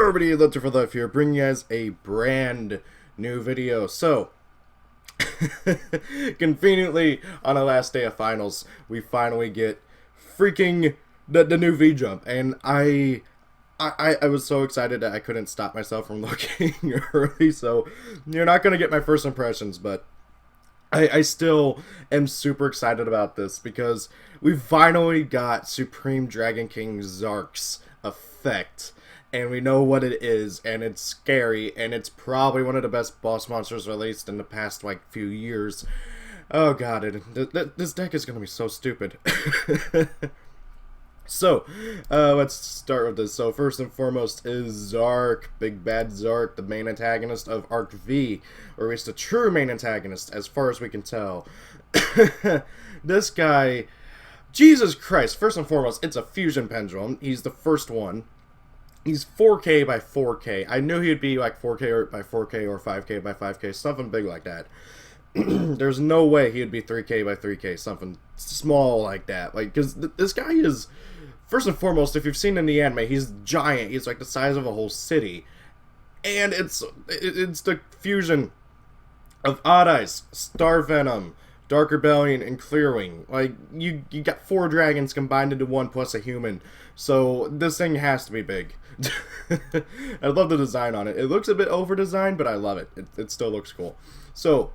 Everybody, Lifter for Life here, bringing you guys a brand new video. So, conveniently, on our last day of finals, we finally get freaking the new Vjump, and I was so excited that I couldn't stop myself from looking early. So, you're not gonna get my first impressions, but I still am super excited about this because we finally got Supreme Dragon King Zarc's effect. And we know what it is, and it's scary, and it's probably one of the best boss monsters released in the past, like, few years. Oh god, this deck is gonna be so stupid. So, let's start with this. So, first and foremost is Zarc, Big Bad Zarc, the main antagonist of Arc V, or at least the true main antagonist, as far as we can tell. This guy, Jesus Christ, first and foremost, it's a fusion pendulum. He's the first one. He's 4K by 4K. I knew he'd be like 4K by 4K or 5K by 5K, something big like that. There's no way he'd be 3K by 3K, something small like that. Like, because this guy is, first and foremost, if you've seen in the anime, he's giant. He's like the size of a whole city. And it's the fusion of Odd Eyes, Star Venom, Dark Rebellion, and Clearwing. Like, you got 4 dragons combined into one plus a human. So, this thing has to be big. I love the design on it. It looks a bit over-designed, but I love it. It still looks cool. So,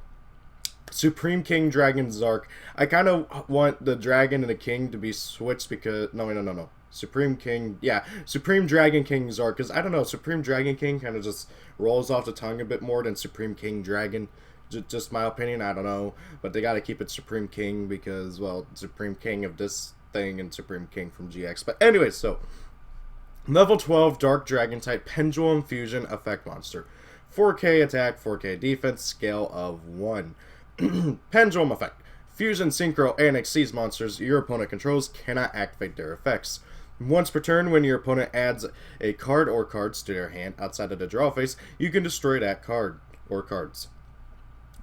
Supreme King Dragon Zarc. I kind of want the dragon and the king to be switched because... No. Supreme King... Yeah, Supreme Dragon King Zarc. Because, I don't know, Supreme Dragon King kind of just rolls off the tongue a bit more than Supreme King Dragon. Just my opinion, I don't know. But they gotta keep it Supreme King because, well, Supreme King of this thing and Supreme King from GX. But anyways, so... Level 12 Dark Dragon type Pendulum Fusion Effect Monster. 4K attack, 4K defense, scale of 1. Pendulum Effect. Fusion, Synchro, and Exceeds monsters your opponent controls cannot activate their effects. Once per turn, when your opponent adds a card or cards to their hand outside of the draw phase, you can destroy that card or cards.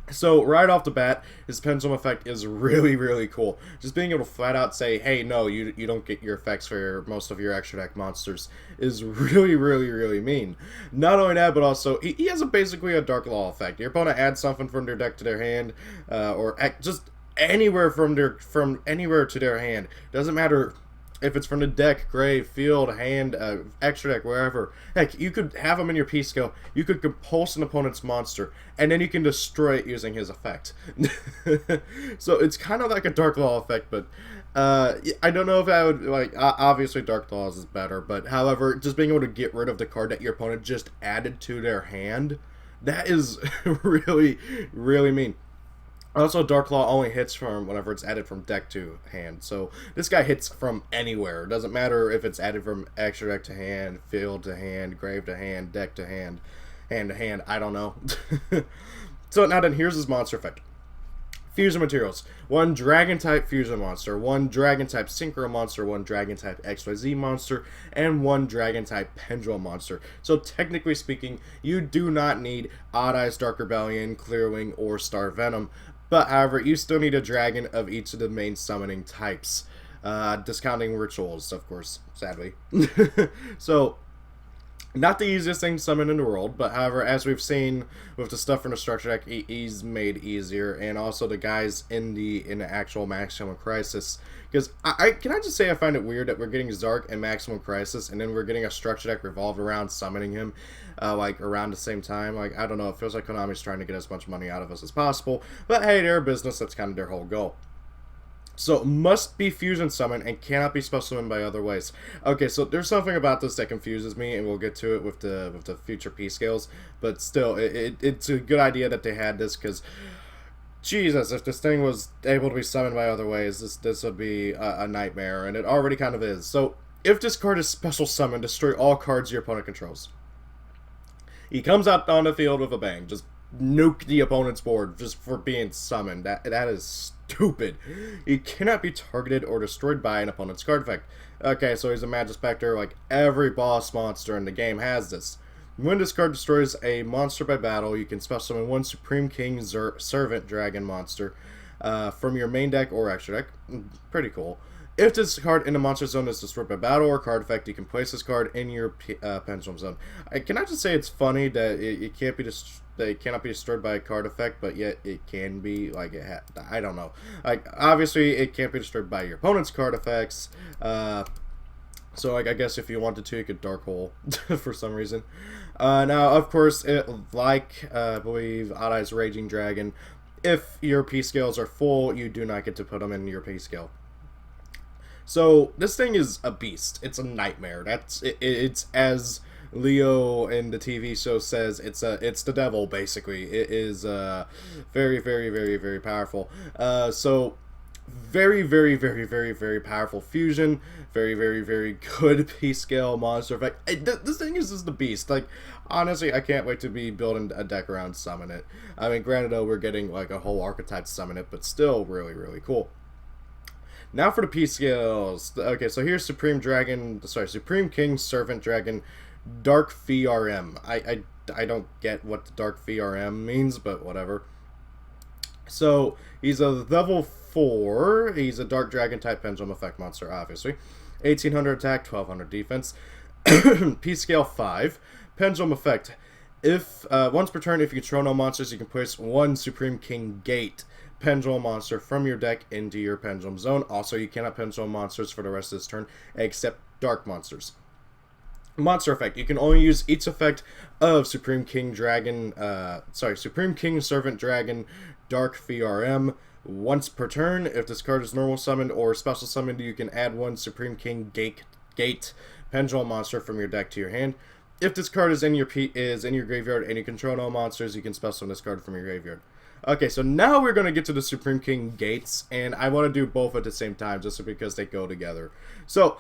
So, right off the bat, his Pendulum Effect is really, really cool. Just being able to flat out say, hey, no, you don't get your effects for most of your extra deck monsters is really, really, really mean. Not only that, but also, he has basically a Dark Law effect. Your opponent adds something from their deck to their hand, or just anywhere from anywhere to their hand. Doesn't matter if it's from the deck, grave, field, hand, extra deck, wherever. Heck, you could have him in your P-skill. You could compulse an opponent's monster, and then you can destroy it using his effect. So it's kind of like a Dark Law effect, but I don't know if I would, like, obviously Dark Laws is better, but however, just being able to get rid of the card that your opponent just added to their hand, that is really, really mean. Also, Dark Law only hits from whenever it's added from deck to hand. So, this guy hits from anywhere. It doesn't matter if it's added from extra deck to hand, field to hand, grave to hand, deck to hand to hand. I don't know. So, now then, here's his monster effect. Fusion materials. 1 Dragon-type Fusion monster, 1 Dragon-type Synchro monster, 1 Dragon-type XYZ monster, and 1 Dragon-type Pendulum monster. So technically speaking, you do not need Odd Eyes, Dark Rebellion, Clearwing, or Star Venom. But however, you still need a dragon of each of the main summoning types. Discounting rituals, of course, sadly. So, not the easiest thing to summon in the world, but however, as we've seen with the stuff from the structure deck, he's made easier, and also the guys in the actual Maximum Crisis. Because can I just say I find it weird that we're getting Zarc and Maximum Crisis, and then we're getting a structure deck revolved around summoning him, like around the same time. Like, I don't know, it feels like Konami's trying to get as much money out of us as possible, but hey, they're a business, that's kind of their whole goal. So, must be fusion summoned and cannot be spell summoned by other ways. Okay, so there's something about this that confuses me, and we'll get to it with the future P scales. But still, it's a good idea that they had this, because Jesus, if this thing was able to be summoned by other ways, this would be a nightmare, and it already kind of is. So, if this card is special summoned, destroy all cards your opponent controls. He comes out on the field with a bang, just nuke the opponent's board just for being summoned. That is stupid. He cannot be targeted or destroyed by an opponent's card effect. Okay, so he's a Magic Spectre. Like, every boss monster in the game has this. When this card destroys a monster by battle, you can special summon 1 Supreme King Servant Dragon monster from your main deck or extra deck. Pretty cool. If this card in the monster zone is destroyed by battle or card effect, you can place this card in your pendulum zone. Can I just say it's funny that it can't be that it cannot be destroyed by a card effect, but yet it can be, like, I don't know. Like, obviously, it can't be destroyed by your opponent's card effects. So, like, I guess if you wanted to, you could Dark Hole for some reason. Now, of course, I believe Odd-Eye's Raging Dragon, if your P-scales are full, you do not get to put them in your P-scale. So, this thing is a beast. It's a nightmare. It's as Leo in the TV show says, it's the devil, basically. It is very, very, very, very powerful. So, very, very, very, very, very powerful fusion. Very, very, very good P-scale monster effect. This thing is just the beast. Like, honestly, I can't wait to be building a deck around Summon It. I mean, granted, though, we're getting, like, a whole archetype to Summon It, but still really, really cool. Now for the P-scales. Okay, so here's Supreme King Servant Dragon Dark VRM. I don't get what the Dark VRM means, but whatever. So, he's a level 4. He's a Dark Dragon type Pendulum effect monster, obviously. 1800 attack, 1200 defense. P-scale 5. Pendulum effect. If once per turn, if you control no monsters, you can place one Supreme King Gate Pendulum monster from your deck into your Pendulum zone. Also, you cannot Pendulum monsters for the rest of this turn, except Dark monsters. Monster effect. You can only use each effect of Supreme King Servant Dragon Dark VRM once per turn. If this card is normal summoned or special summoned, you can add one Supreme King Gate Pendulum monster from your deck to your hand. If this card is in your graveyard and you control no monsters, you can special summon this card from your graveyard. Okay, so now we're going to get to the Supreme King Gates, and I want to do both at the same time just because they go together. So,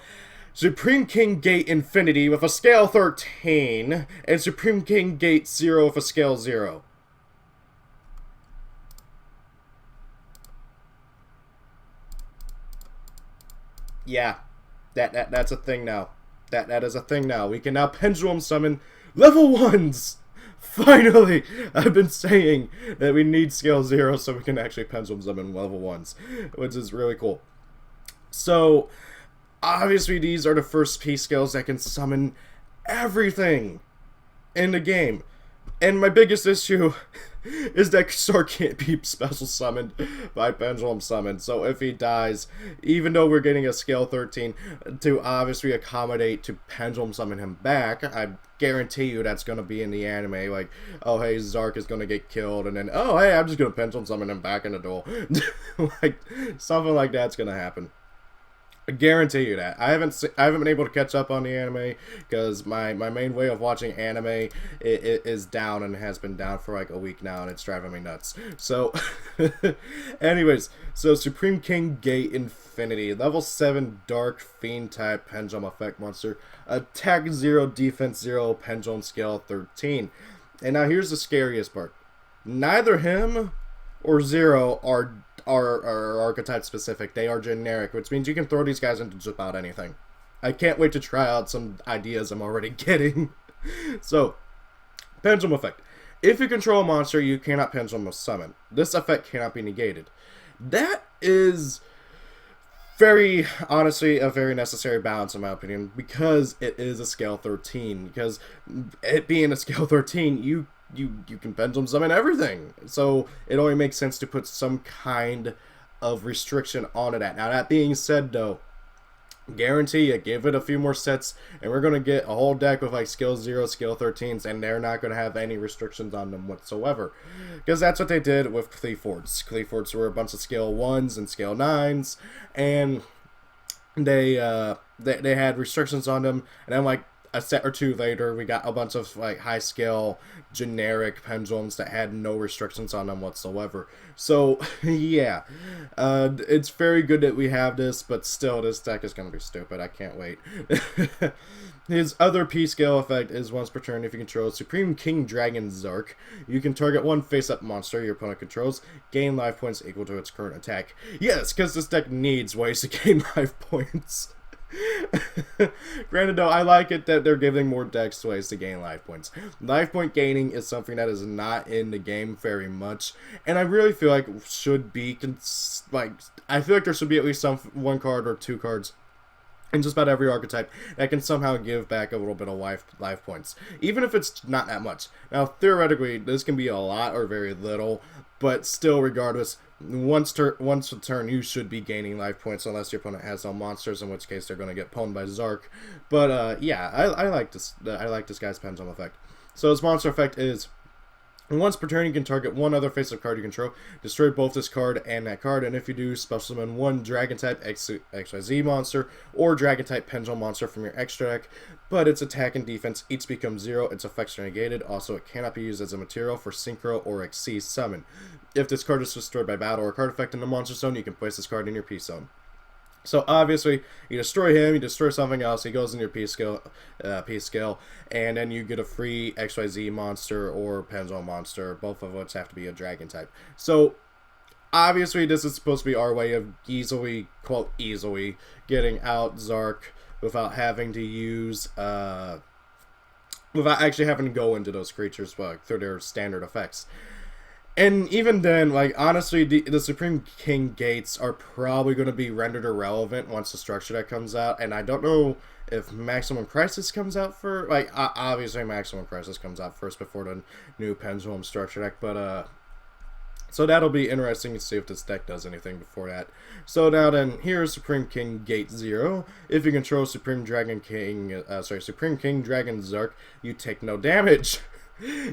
Supreme King Gate Infinity with a scale 13, and Supreme King Gate 0 with a scale 0. Yeah, that's a thing now. That is a thing now. We can now Pendulum Summon level 1s! Finally! I've been saying that we need scale 0 so we can actually Pendulum Summon level 1s, which is really cool. So, obviously these are the first P-scales that can summon everything in the game. And my biggest issue is that Zarc can't be special summoned by Pendulum Summon. So if he dies, even though we're getting a scale 13 to obviously accommodate to Pendulum Summon him back, I guarantee you that's going to be in the anime. Like, oh hey, Zarc is going to get killed, and then, oh hey, I'm just going to Pendulum Summon him back in the duel. Like, something like that's going to happen. I guarantee you that. I haven't been able to catch up on the anime because my main way of watching anime is down and has been down for like a week now, and it's driving me nuts. So, anyways, so Supreme King Gate Infinity, level 7 Dark Fiend type Pendulum effect monster, attack 0, defense 0, Pendulum scale 13. And now here's the scariest part: neither him or 0 are archetype specific. They are generic, which means you can throw these guys into just about anything. I can't wait to try out some ideas I'm already getting. So, Pendulum effect. If you control a monster, you cannot Pendulum Summon. This effect cannot be negated. That is very, honestly, a very necessary balance in my opinion, because it is a scale 13. Because it being a scale 13, you can Pendulum Summon everything. So it only makes sense to put some kind of restriction onto that. Now, that being said, though, guarantee you, give it a few more sets, and we're going to get a whole deck with like scale 0, scale 13s, and they're not going to have any restrictions on them whatsoever. Because that's what they did with Cleafords. Cleafords were a bunch of scale 1s and scale 9s, and they had restrictions on them, and then like a set or two later, we got a bunch of like high scale generic pendulums that had no restrictions on them whatsoever. So yeah, it's very good that we have this, but still, this deck is gonna be stupid. I can't wait. His other P-scale effect is once per turn, if you control Supreme King Dragon Zarc, you can target one face-up monster your opponent controls, gain life points equal to its current attack. Yes, because this deck needs ways to gain life points. Granted, though, I like it that they're giving more decks ways to gain life points. Life point gaining is something that is not in the game very much, and I really feel like should be I feel like there should be at least one card or two cards in just about every archetype that can somehow give back a little bit of life points, even if it's not that much. Now, theoretically, this can be a lot or very little, but still, regardless, once a turn, you should be gaining life points unless your opponent has some monsters, in which case they're going to get pwned by Zarc. But yeah, I like this. I like this guy's pendulum effect. So his monster effect is, once per turn, you can target one other face-up card you control, destroy both this card and that card, and if you do, special summon one Dragon-type XYZ monster or Dragon-type Pendulum monster from your extra deck, but its attack and defense each become 0, its effects are negated, also it cannot be used as a material for Synchro or Xyz summon. If this card is destroyed by battle or card effect in the monster zone, you can place this card in your P zone. So obviously, you destroy him, you destroy something else, he goes in your P scale, and then you get a free XYZ monster or Pendulum monster, both of which have to be a dragon type. So obviously, this is supposed to be our way of easily, quote, easily getting out Zarc without having to use, without actually having to go into those creatures through their standard effects. And even then, like, honestly, the Supreme King Gates are probably going to be rendered irrelevant once the structure deck comes out. And I don't know if Maximum Crisis comes out first. Like, obviously, Maximum Crisis comes out first before the new Pendulum structure deck. But, so that'll be interesting to see if this deck does anything before that. So now then, here's Supreme King Gate 0. If you control Supreme King Dragon Zarc, you take no damage.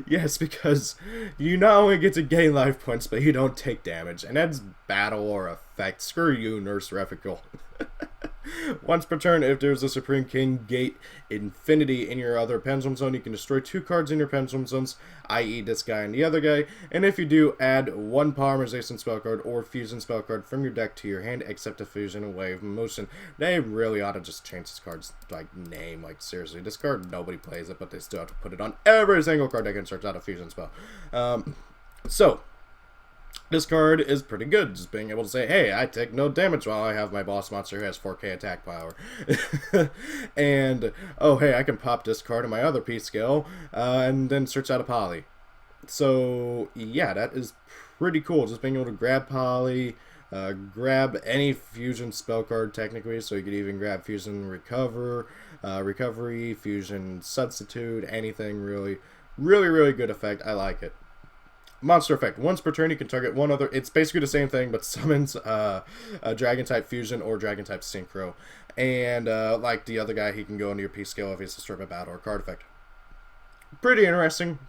Yes, because you not only get to gain life points, but you don't take damage. And that's battle or effect. Screw you, Nurse Refical. Once per turn, if there's a Supreme King Gate Infinity in your other Pendulum Zone, you can destroy 2 cards in your Pendulum Zones, i.e. this guy and the other guy. And if you do, add 1 Polymerization spell card or Fusion spell card from your deck to your hand, except a Fusion Wave Motion. They really ought to just change this card's name. Like, seriously, this card, nobody plays it, but they still have to put it on every single card that inserts out a Fusion spell. So this card is pretty good, just being able to say, hey, I take no damage while I have my boss monster who has 4k attack power. And, oh, hey, I can pop this card in my other P scale, and then search out a poly. So, yeah, that is pretty cool, just being able to grab poly, grab any fusion spell card, technically, so you could even grab fusion recovery, fusion substitute, anything really, really, really good effect. I like it. Monster effect. Once per turn, you can target one other. It's basically the same thing, but summons a Dragon-type Fusion or Dragon-type Synchro. And like the other guy, he can go into your P scale if he's destroyed by battle or card effect. Pretty interesting.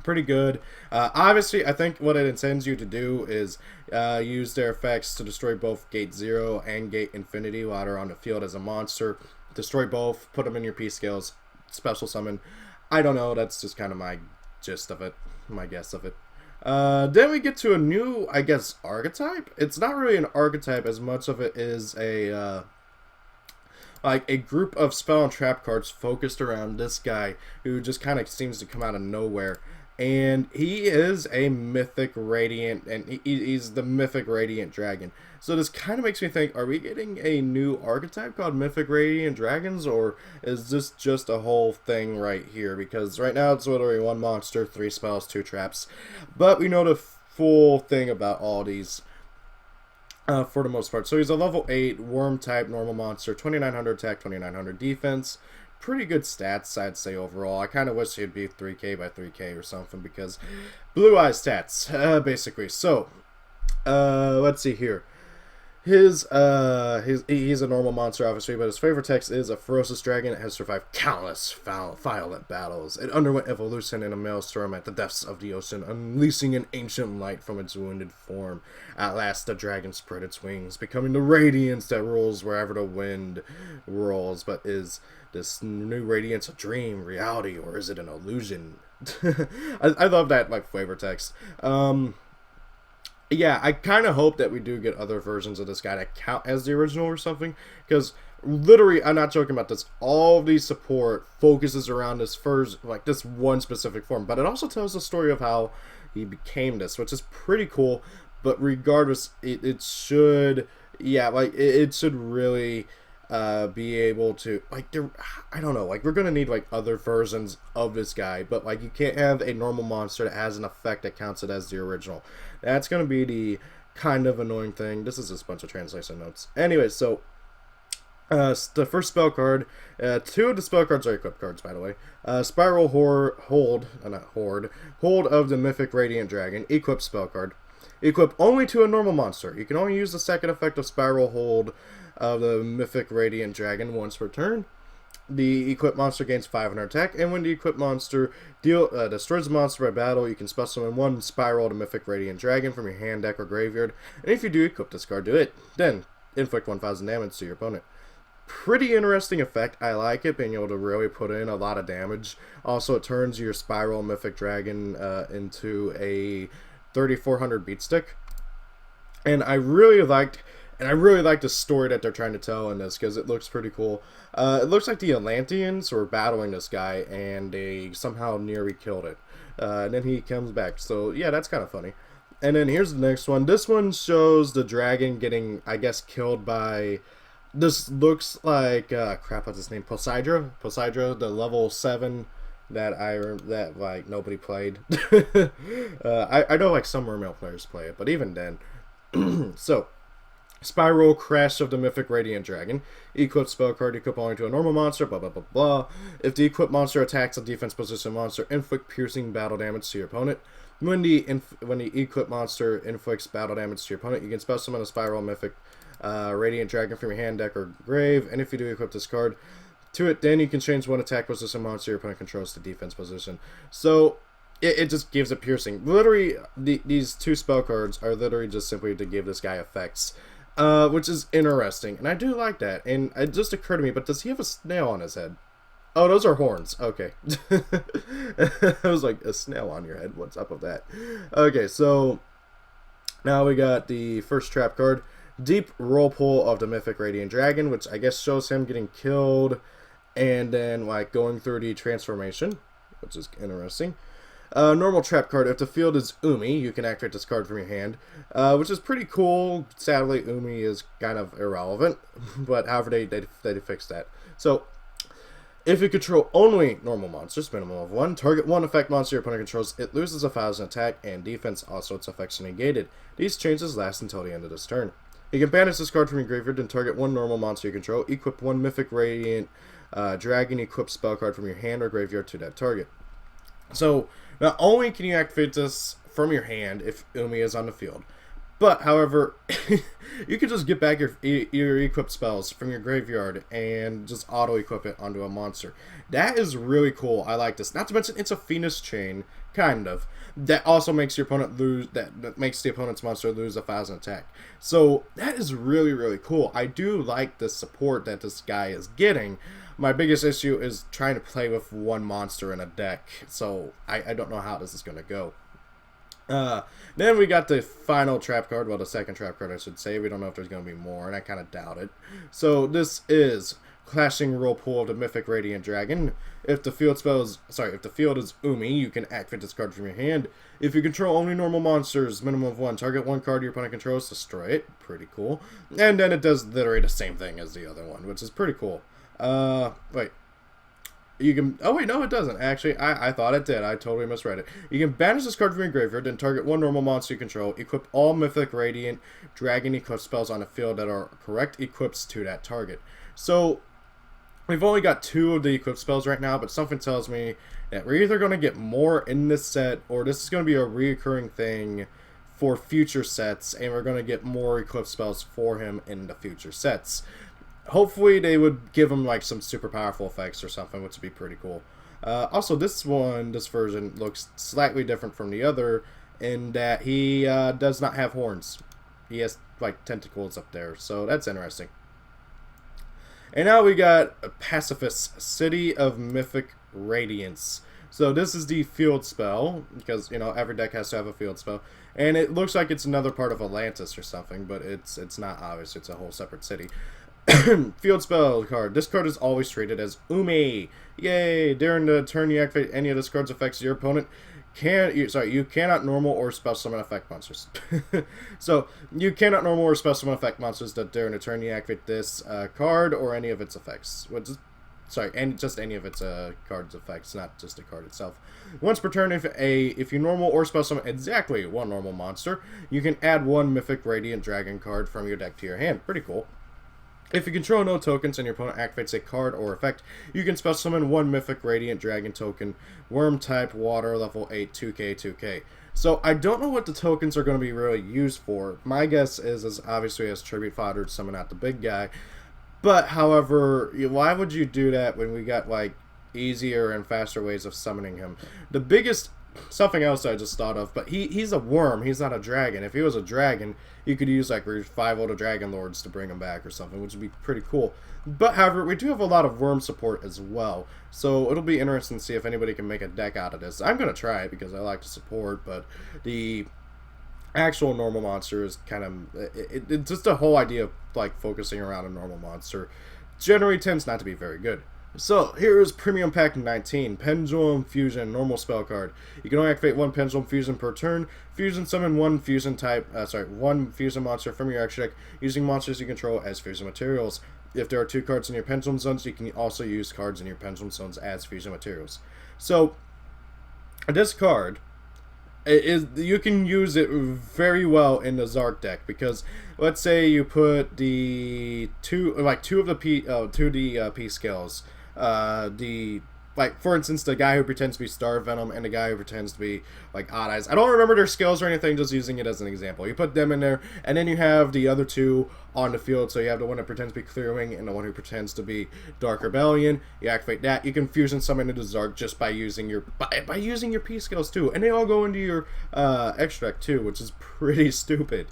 Pretty good. Obviously, I think what it intends you to do is use their effects to destroy both Gate 0 and Gate Infinity while they're on the field as a monster. Destroy both, put them in your P scales, special summon. I don't know. That's just kind of my gist of it, my guess of it. Then we get to a new, I guess, archetype. It's not really an archetype as much of it is a group of spell and trap cards focused around this guy who just kind of seems to come out of nowhere. And he is a Mythic Radiant, and he's the Mythic Radiant Dragon. So this kind of makes me think, are we getting a new archetype called Mythic Radiant Dragons, or is this just a whole thing right here? Because right now it's literally 1 monster, 3 spells, 2 traps. But we know the full thing about all these for the most part. So he's a level 8 worm type normal monster, 2900 attack, 2900 defense. Pretty good stats, I'd say, overall. I kind of wish he'd be 3k by 3k or something, because blue eye stats, basically. So, let's see here. He's a normal monster, obviously, but his favorite text is a ferocious dragon. It has survived countless violent battles. It underwent evolution in a maelstrom at the depths of the ocean, unleashing an ancient light from its wounded form. At last, the dragon spread its wings, becoming the radiance that rules wherever the wind rolls. But is this new radiance a dream, reality, or is it an illusion? I love that, flavor text. Yeah, I kind of hope that we do get other versions of this guy that count as the original or something, because literally, I'm not joking about this, all of the support focuses around this first, this one specific form, but it also tells the story of how he became this, which is pretty cool. But regardless, it should, yeah, it should really be able to, like, I don't know, like, we're gonna need, like, other versions of this guy, but, like, you can't have a normal monster that has an effect that counts it as the original. That's gonna be the kind of annoying thing. This is just a bunch of translation notes. Anyway, so the first spell card, two of the spell cards are equipped cards, by the way. Spiral Hold of the Mythic Radiant Dragon, equipped spell card. Equip only to a normal monster. You can only use the second effect of Spiral Hold of the Mythic Radiant Dragon once per turn. The equipped monster gains 500 attack, and when the equipped monster destroys the monster by battle, you can spell summon one Spiral to Mythic Radiant Dragon from your hand, deck, or graveyard. And if you do equip this card, do it. Then inflict 1,000 damage to your opponent. Pretty interesting effect. I like it, being able to really put in a lot of damage. Also, it turns your Spiral Mythic Dragon into a 3,400 beat stick. And I really liked the story that they're trying to tell in this, because it looks pretty cool. It looks like the Atlanteans were battling this guy, and they somehow nearly killed it. And then he comes back. So, yeah, that's kind of funny. And then here's the next one. This one shows the dragon getting, I guess, killed by... This looks like, crap, what's his name? Poseidra, the level 7 that like, nobody played. I know, like, some mermail players play it, but even then. So, Spiral Crash of the Mythic Radiant Dragon. Equip spell card, equip only to a normal monster, blah, blah, blah, blah. If the equipped monster attacks a defense position monster, inflict piercing battle damage to your opponent. When the equipped monster inflicts battle damage to your opponent, you can spell summon a Spiral Mythic Radiant Dragon from your hand, deck, or grave. And if you do equip this card to it, then you can change one attack position monster your opponent controls to defense position. So, it just gives it piercing. Literally, these two spell cards are literally just simply to give this guy effects. Which is interesting, and I do like that. And it just occurred to me, but does he have a snail on his head? Oh, those are horns. Okay. I was like, a snail on your head. What's up with that? Okay, so now we got the first trap card. Deep Whirlpool of the Mythic Radiant Dragon, which I guess shows him getting killed and then, like, going through the transformation, which is interesting. Normal trap card. If the field is Umi, you can activate this card from your hand, which is pretty cool. Sadly, Umi is kind of irrelevant, but however, they fixed that. So, if you control only normal monsters, minimum of 1, target one effect monster your opponent controls, it loses 1,000 attack and defense, also its effects are negated. These changes last until the end of this turn. You can banish this card from your graveyard and target one normal monster you control, equip one Mythic Radiant Dragon equipped spell card from your hand or graveyard to that target. So, not only can you activate this from your hand if Umi is on the field, but, however, you can just get back your equipped spells from your graveyard and just auto-equip it onto a monster. That is really cool. I like this. Not to mention, it's a Phoenix chain, kind of. That also makes your opponent lose, that makes the opponent's monster lose 1,000 attack. So, that is really, really cool. I do like the support that this guy is getting. My biggest issue is trying to play with one monster in a deck, so I don't know how this is going to go. Then we got the final trap card, well, the second trap card, I should say. We don't know if there's going to be more, and I kind of doubt it. So this is Clashing Whirlpool of the Mythic Radiant Dragon. If the field is Umi, you can activate this card from your hand. If you control only normal monsters, minimum of 1, target one card your opponent controls, destroy it. Pretty cool. And then it does literally the same thing as the other one, which is pretty cool. Wait. You can... Oh, wait, no, it doesn't. Actually, I thought it did. I totally misread it. You can banish this card from your graveyard, then target one normal monster you control. Equip all Mythic Radiant Dragon equipped spells on the field that are correct equips to that target. So, we've only got 2 of the equipped spells right now, but something tells me that we're either going to get more in this set, or this is going to be a reoccurring thing for future sets, and we're going to get more equipped spells for him in the future sets. Hopefully they would give him like some super powerful effects or something, which would be pretty cool. Also, this version looks slightly different from the other in that he does not have horns. He has like tentacles up there, so that's interesting. And now we got Pacifist, City of Mythic Radiance. So this is the field spell, because, you know, every deck has to have a field spell. And it looks like it's another part of Atlantis or something, but it's not obvious. It's a whole separate city. Field spell card. This card is always treated as Umi. Yay! During the turn you activate any of this card's effects, your opponent you cannot normal or special summon effect monsters. So you cannot normal or special summon effect monsters that during a turn you activate this card or any of its effects. Just any of its card's effects, not just a card itself. Once per turn, if you normal or special summon exactly one normal monster, you can add one Mythic Radiant Dragon card from your deck to your hand. Pretty cool. If you control no tokens and your opponent activates a card or effect, you can special summon one Mythic Radiant Dragon token, Worm type, Water, level 8, 2k, 2k. So I don't know what the tokens are going to be really used for. My guess is obviously as tribute fodder to summon out the big guy. But, however, why would you do that when we got, like, easier and faster ways of summoning him? The biggest... Something else I just thought of, but he's a worm, he's not a dragon. If he was a dragon, you could use, like, 5 Older Dragon Lords to bring him back or something, which would be pretty cool. But, however, we do have a lot of worm support as well, so it'll be interesting to see if anybody can make a deck out of this. I'm going to try it because I like to support, but the actual normal monster is kind of... It's just the whole idea of, like, focusing around a normal monster generally tends not to be very good. So, here is Premium Pack 19, Pendulum Fusion, normal spell card. You can only activate one Pendulum Fusion per turn. Fusion summon one fusion monster from your extra deck using monsters you control as fusion materials. If there are 2 cards in your Pendulum Zones, you can also use cards in your Pendulum Zones as fusion materials. So, this card... you can use it very well in the Zarc deck because let's say you put the two of the P skills, for instance, the guy who pretends to be Star Venom and the guy who pretends to be like Odd Eyes. I don't remember their skills or anything, just using it as an example. You put them in there, and then you have the other 2 on the field. So you have the one that pretends to be Clearwing and the one who pretends to be Dark Rebellion. You activate that. You can fusion summon into Zarc just by using your P skills too, and they all go into your extract too, which is pretty stupid.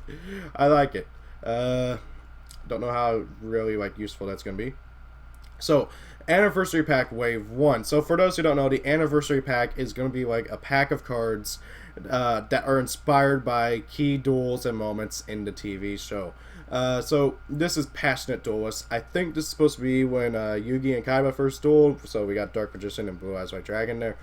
I like it. Don't know how really useful that's gonna be. So, Anniversary Pack Wave 1. So, for those who don't know, the Anniversary Pack is going to be like a pack of cards that are inspired by key duels and moments in the TV show. So, this is Passionate Duelist. I think this is supposed to be when Yugi and Kaiba first dueled. So, we got Dark Magician and Blue Eyes White Dragon there.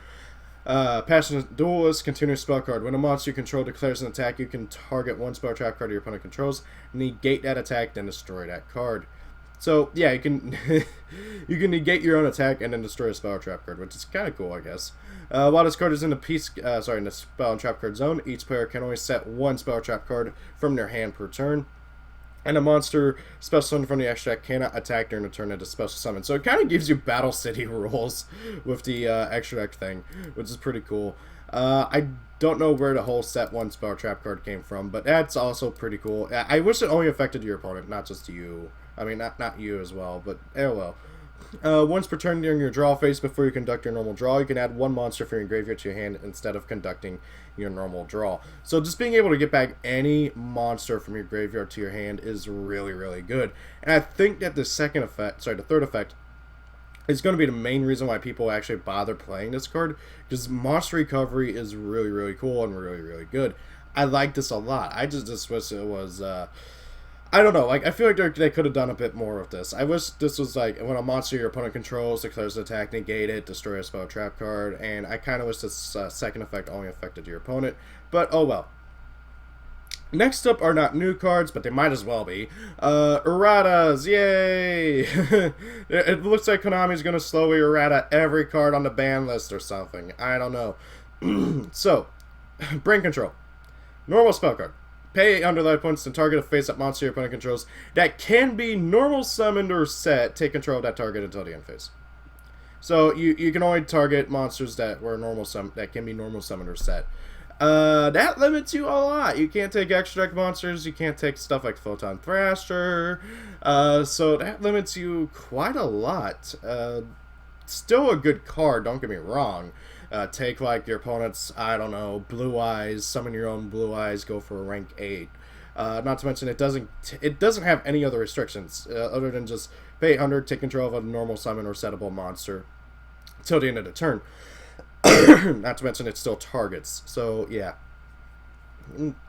Passionate Duelist, continuous spell card. When a monster you control declares an attack, you can target one spell trap card your opponent controls, negate that attack, then destroy that card. So, yeah, you can you can negate your own attack and then destroy a spell or trap card, which is kind of cool, I guess. While this card is in the spell and trap card zone, each player can only set one spell or trap card from their hand per turn. And a monster special summon from the extract cannot attack during the turn of a special summon. So it kind of gives you Battle City rules with the extract thing, which is pretty cool. I don't know where the whole set one spell trap card came from, but that's also pretty cool. I wish it only affected your opponent, not just you. I mean, not you as well, but well. Once per turn during your draw phase before you conduct your normal draw, you can add one monster from your graveyard to your hand instead of conducting your normal draw. So just being able to get back any monster from your graveyard to your hand is really, really good. And I think that the third effect is going to be the main reason why people actually bother playing this card, because monster recovery is really, really cool and really, really good. I like this a lot. I just wish it was... I don't know, I feel like they could have done a bit more of this. I wish this was when a monster your opponent controls declares an attack, negate it, destroy a spell or trap card, and I kind of wish this second effect only affected your opponent, but oh well. Next up are not new cards, but they might as well be. Erratas, yay! It looks like Konami's going to slowly errata every card on the ban list or something. I don't know. So, Brain Control. Normal spell card. Pay 800 life points to target a face-up monster your opponent controls that can be normal summoned or set. Take control of that target until the end phase. So you can only target monsters that can be normal summoned or set. That limits you a lot. You can't take extra monsters. You can't take stuff like Photon Thrasher. So that limits you quite a lot. Still a good card. Don't get me wrong. Take your opponent's, I don't know, Blue Eyes, summon your own Blue Eyes, go for a rank 8. Not to mention it doesn't have any other restrictions other than just pay 800, take control of a normal summon or settable monster till the end of the turn. Not to mention it still targets. So yeah,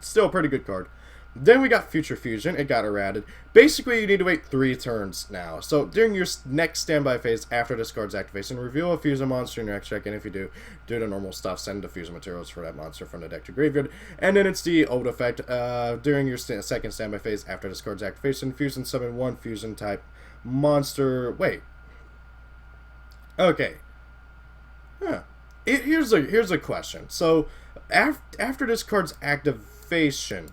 still a pretty good card. Then we got Future Fusion. It got errated. Basically, you need to wait 3 turns now. So during your next standby phase after this card's activation, reveal a fusion monster in your extra deck, and if you do the normal stuff, send the fusion materials for that monster from the deck to graveyard. And then it's the old effect. During your second standby phase after this card's activation, fusion summon 1 fusion type monster. Wait. Okay. Huh. Here's a question. So after this card's activation.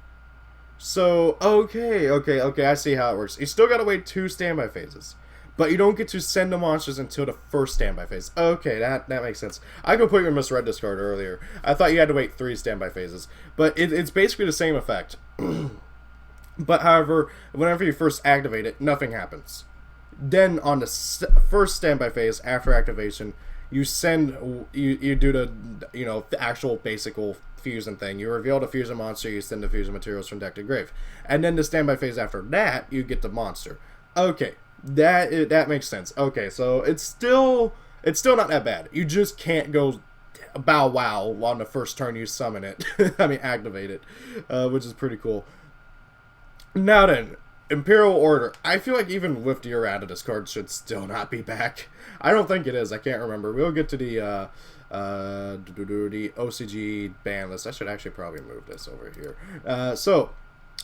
So, okay, I see how it works. You still gotta wait 2 standby phases. But you don't get to send the monsters until the first standby phase. Okay, that makes sense. I completely misread this card earlier. I thought you had to wait 3 standby phases. But it's basically the same effect. But however, whenever you first activate it, nothing happens. Then on the first standby phase after activation, you do the actual basic fusion thing. You reveal the fusion monster, you send the fusion materials from deck to grave, and then the standby phase after that, you get the monster. Okay, that makes sense. Okay, so it's still not that bad. You just can't go bow wow on the first turn you summon it. I mean activate it, which is pretty cool. Now then, Imperial Order. I feel like even with the errata, this card should still not be back. I don't think it is. I can't remember. We'll get to the OCG ban list. I should actually probably move this over here. So,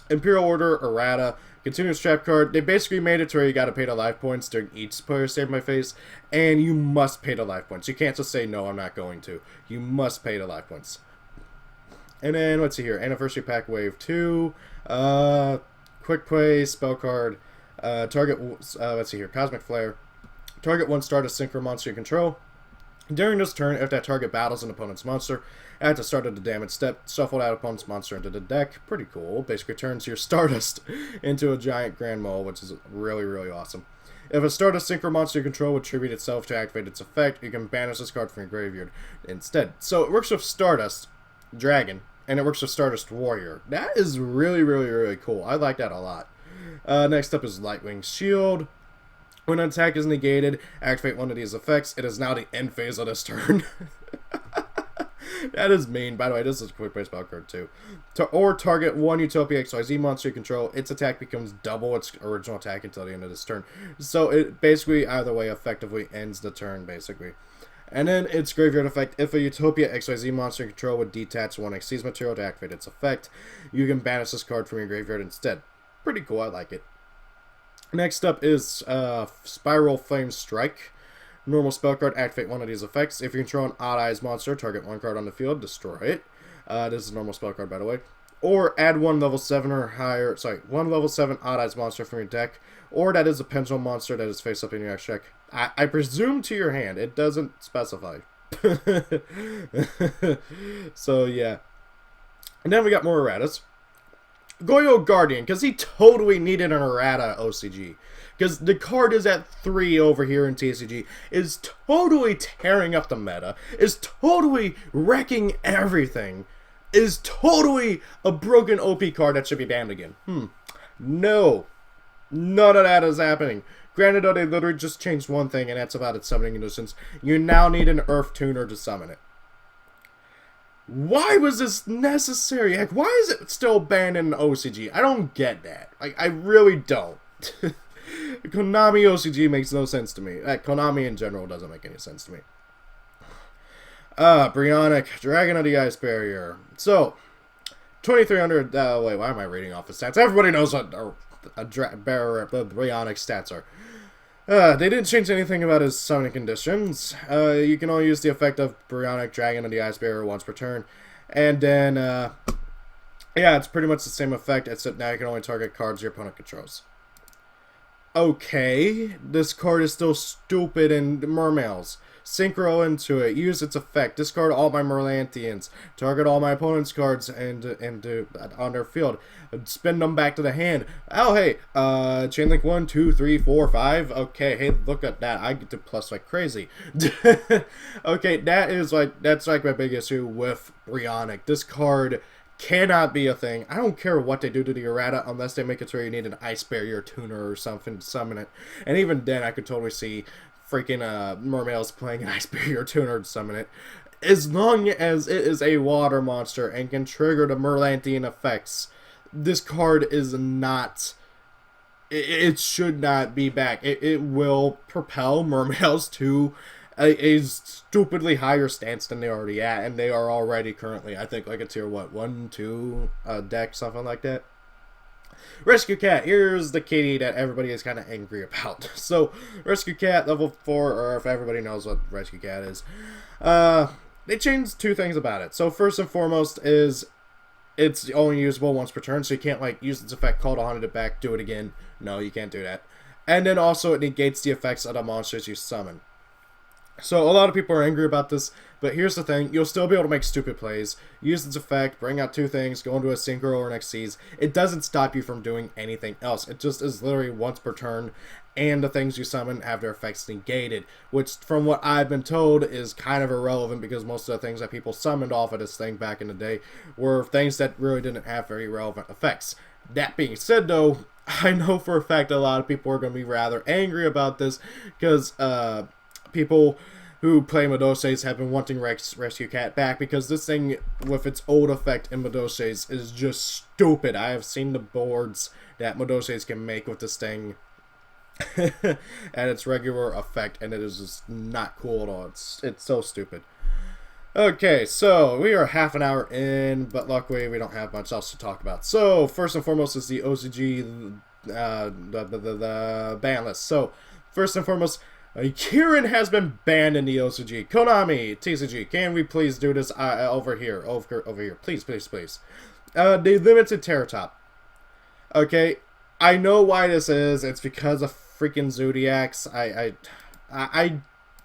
Imperial Order, errata, continuous trap card. They basically made it to where you gotta pay the life points during each player save my face, and you must pay the life points. You can't just say, no, I'm not going to. You must pay the life points. And then, let's see here. Anniversary Pack Wave 2. Quick play, spell card. Target, let's see here. Cosmic Flare. Target 1 Stardust Synchro monster you control. During this turn, if that target battles an opponent's monster, at the start of the damage step, shuffle that opponent's monster into the deck. Pretty cool. Basically turns your Stardust into a giant Grand Mole, which is really, really awesome. If a Stardust Synchro monster you control would tribute itself to activate its effect, you can banish this card from your graveyard instead. So it works with Stardust Dragon, and it works with Stardust Warrior. That is really, really, really cool. I like that a lot. Next up is Lightwing Shield. When an attack is negated, activate one of these effects. It is now the end phase of this turn. That is mean. By the way, this is a quick play spell card too. Or target 1 Utopia XYZ monster you control. Its attack becomes double its original attack until the end of this turn. So it basically, either way, effectively ends the turn, basically. And then its graveyard effect. If a Utopia XYZ monster you control would detach 1 Xyz material to activate its effect, you can banish this card from your graveyard instead. Pretty cool, I like it. Next up is Spiral Flame Strike. Normal spell card, activate one of these effects. If you control an Odd Eyes monster, target 1 card on the field, destroy it. This is a normal spell card, by the way. Or add 1 level 7 or higher, 1 level 7 Odd Eyes monster from your deck. Or that is a Pendulum monster that is face up in your extra deck. I presume to your hand. It doesn't specify. So, yeah. And then we got more erratas. YgoGuardian, because he totally needed an errata OCG. Because the card is at 3 over here in TCG, is totally tearing up the meta, is totally wrecking everything, is totally a broken OP card that should be banned again. No. None of that is happening. Granted, though, they literally just changed one thing, and that's about its summoning nuisance. You now need an Earth Tuner to summon it. Why was this necessary? Like, why is it still banned in OCG? I don't get that. Like, I really don't. Konami OCG makes no sense to me. Konami in general doesn't make any sense to me. Bryonic, Dragon of the Ice Barrier. So, 2300, wait, why am I reading off the stats? Everybody knows what Bryonic stats are. They didn't change anything about his summoning conditions. You can only use the effect of Bryonic, Dragon of the Ice Barrier once per turn. And then, yeah, it's pretty much the same effect, except now you can only target cards your opponent controls. Okay, this card is still stupid and Mermails. Synchro into it. Use its effect. Discard all my Merlantians. Target all my opponent's cards and on their field. Spin them back to the hand. Oh, hey. Chain link 1, 2, 3, 4, 5. Okay, hey, look at that. I get to plus like crazy. Okay, that's like my big issue with Bryonic. This card cannot be a thing. I don't care what they do to the errata unless they make it to where you need an Ice Barrier Tuner or something to summon it. And even then, I could totally see freaking Mermails playing an Ice Barrier Tuner to summon it. As long as it is a water monster and can trigger the Merlantian effects, this card is not... It should not be back. It will propel Mermails to a stupidly higher stance than they already at, and they are already currently, I think, like a tier, what, 1, 2 deck, something like that. Rescue Cat, here's the kitty that everybody is kind of angry about. So, Rescue Cat, level 4, or if everybody knows what Rescue Cat is. They changed 2 things about it. So, first and foremost is it's only usable once per turn, so you can't, like, use its effect, call to hunt it back, do it again. No, you can't do that. And then also it negates the effects of the monsters you summon. So a lot of people are angry about this, but here's the thing. You'll still be able to make stupid plays, use its effect, bring out 2 things, go into a synchro or an Xyz. It doesn't stop you from doing anything else. It just is literally once per turn, and the things you summon have their effects negated, which from what I've been told is kind of irrelevant because most of the things that people summoned off of this thing back in the day were things that really didn't have very relevant effects. That being said, though, I know for a fact a lot of people are going to be rather angry about this because people who play Madoses have been wanting Rescue Cat back because this thing with its old effect in Madoses is just stupid. I have seen the boards that Madoses can make with this thing and its regular effect, and it is just not cool at all. It's so stupid. Okay, so we are half an hour in, but luckily we don't have much else to talk about. So, first and foremost is the OCG, the ban list. So, first and foremost, Kieran has been banned in the OCG. Konami, TCG, can we please do this over here? Over here. Please, please, please. They limited Terratop. Okay, I know why this is. It's because of freaking Zodiacs.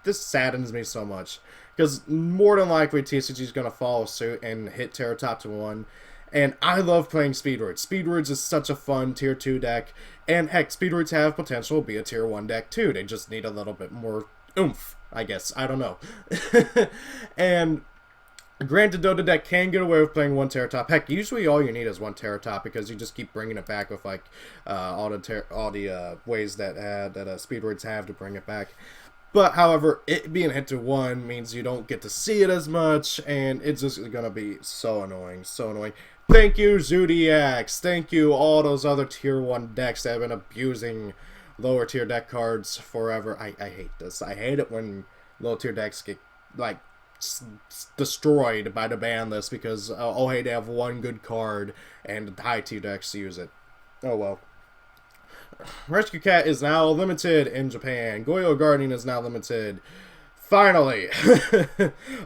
This saddens me so much. Because more than likely TCG is going to follow suit and hit Terratop to 1. And I love playing Speedroids. Speedroids is such a fun tier 2 deck. And heck, Speedroids have potential to be a tier 1 deck too. They just need a little bit more oomph, I guess. I don't know. And granted though, the deck can get away with playing 1 Terratop. Heck, usually all you need is 1 Terratop because you just keep bringing it back with like all the ways that Speedroids have to bring it back. But, however, it being hit to 1 means you don't get to see it as much, and it's just going to be so annoying, so annoying. Thank you, Zodiacs. Thank you, all those other tier 1 decks that have been abusing lower tier deck cards forever. I hate this. I hate it when low tier decks get, like, destroyed by the ban list because, oh, hey, they have 1 good card, and high tier decks use it. Oh, well. Rescue Cat is now limited in Japan. Goyo Guardian is now limited. Finally!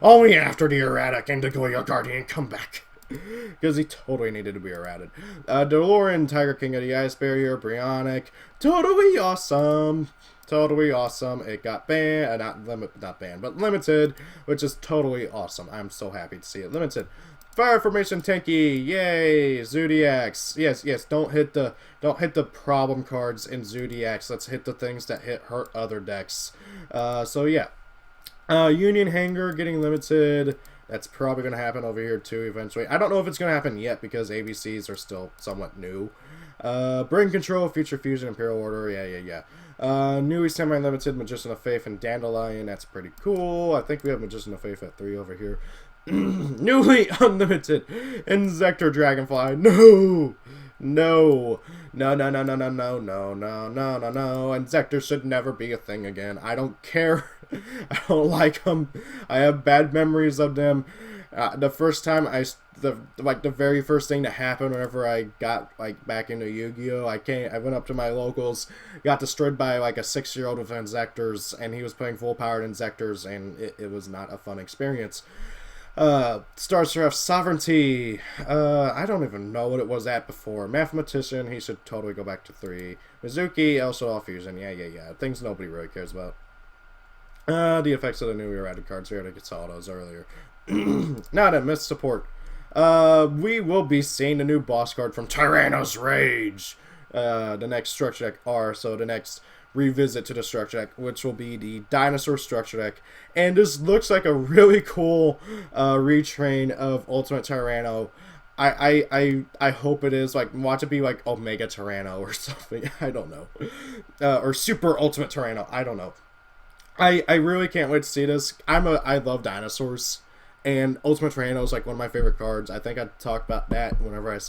Only after the errata came the Goyo Guardian come back. Because he totally needed to be errated. DeLorean, Tiger King of the Ice Barrier, Brionic. Totally awesome. Totally awesome. It got banned. Not banned, but limited, which is totally awesome. I'm so happy to see it limited. Fire Formation Tenki, yay! Zodiacs, yes, don't hit the problem cards in Zodiacs. Let's hit the things that hurt other decks. So yeah, Union Hanger getting limited. That's probably gonna happen over here too eventually. I don't know if it's gonna happen yet because ABCs are still somewhat new. Brain Control, Future Fusion, Imperial Order, yeah. Newly semi-limited Magician of Faith and Dandelion. That's pretty cool. I think we have Magician of Faith at 3 over here. Newly unlimited Insector Dragonfly. No. Insectors should never be a thing again. I don't care. I don't like them. I have bad memories of them. The first time the very first thing that happened whenever I got like back into Yu-Gi-Oh, I went up to my locals, got destroyed by like a 6-year-old with Insectors, and he was playing full powered Insectors, and it was not a fun experience. Star Seraph Sovereignty. I don't even know what it was at before. Mathematician, he should totally go back to 3. Mizuki, also all fusion. Yeah. Things nobody really cares about. The effects of the new erratic cards here. I saw those earlier. Now that missed support. We will be seeing the new boss card from Tyranno's Rage. The next structure deck R, so the next revisit to the structure deck, which will be the Dinosaur structure deck. And this looks like a really cool retrain of Ultimate Tyranno. I hope it is. Like, watch it be like Omega Tyranno or something. I don't know. Or Super Ultimate Tyranno. I don't know. I really can't wait to see this. I love dinosaurs. And Ultimate Tyranno is like one of my favorite cards. I think I talked about that whenever I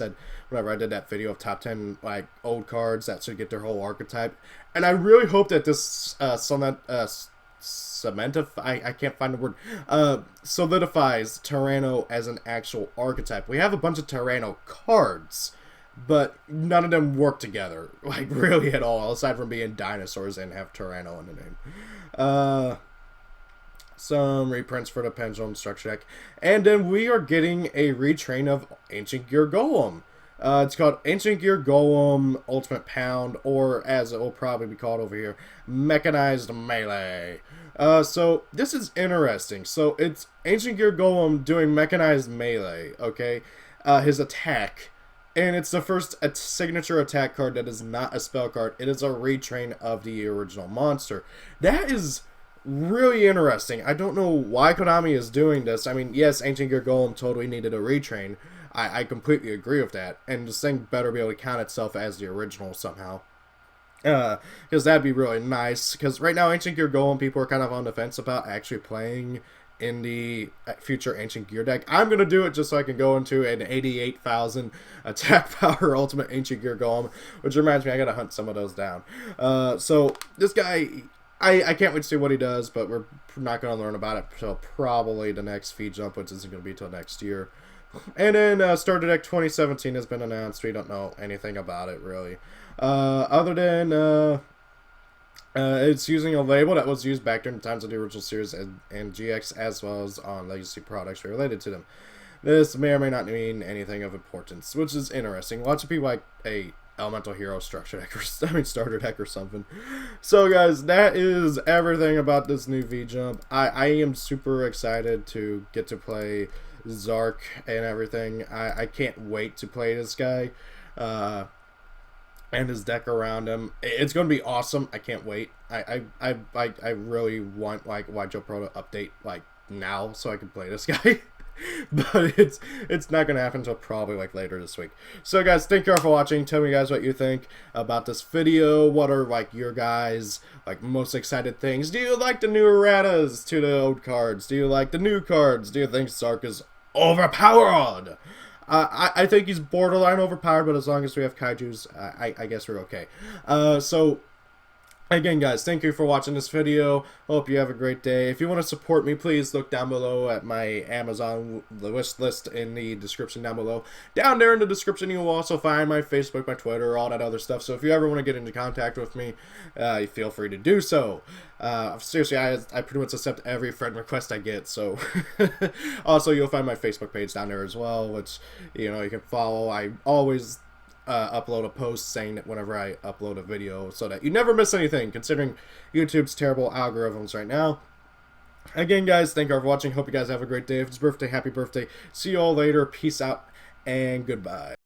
did that video of top 10 like old cards that should get their whole archetype. And I really hope that this I can't find the word, solidifies Tyranno as an actual archetype. We have a bunch of Tyranno cards, but none of them work together, like, really at all, aside from being dinosaurs and have Tyranno in the name. Some reprints for the Pendulum Structure deck. And then we are getting a retrain of Ancient Gear Golem. It's called Ancient Gear Golem Ultimate Pound, or as it will probably be called over here, Mechanized Melee. So this is interesting. So it's Ancient Gear Golem doing Mechanized Melee, okay? His attack. And it's the first signature attack card that is not a spell card. It is a retrain of the original monster. That is really interesting. I don't know why Konami is doing this. I mean, yes, Ancient Gear Golem totally needed a retrain. I completely agree with that. And this thing better be able to count itself as the original somehow. Because that'd be really nice. Because right now, Ancient Gear Golem, people are kind of on the fence about actually playing in the future Ancient Gear deck. I'm going to do it just so I can go into an 88,000 attack power Ultimate Ancient Gear Golem. Which reminds me, I got to hunt some of those down. So, this guy... I can't wait to see what he does, but we're not going to learn about it until probably the next Vjump, which isn't going to be until next year. And then Starter Deck 2017 has been announced. We don't know anything about it, really. Other than it's using a label that was used back during the times of the original series and GX, as well as on legacy products related to them. This may or may not mean anything of importance, which is interesting. Lots of people like a Elemental Hero structure deck, or starter deck or something. So guys, that is everything about this new Vjump. I am super excited to get to play Zarc and everything. I can't wait to play this guy and his deck around him. It's going to be awesome. I can't wait. I really want like YgoPro to update like now so I can play this guy. But it's not going to happen until probably like later this week. So guys, thank you all for watching. Tell me guys what you think about this video. What are like your guys like most excited things? Do you like the new erratas to the old cards? Do you like the new cards? Do you think Zarc is overpowered? I think he's borderline overpowered, but as long as we have kaijus, I guess we're okay. So again, guys, thank you for watching this video. Hope you have a great day. If you want to support me, please look down below at my Amazon wish list in the description down below. Down there in the description, you will also find my Facebook, my Twitter, all that other stuff. So if you ever want to get into contact with me, feel free to do so. Seriously, I pretty much accept every friend request I get. So also, you'll find my Facebook page down there as well, which, you know, you can follow. I always upload a post saying that whenever I upload a video so that you never miss anything, considering YouTube's terrible algorithms right now. Again, guys, thank you all for watching. Hope you guys have a great day. If it's birthday, happy birthday. See you all later. Peace out and goodbye.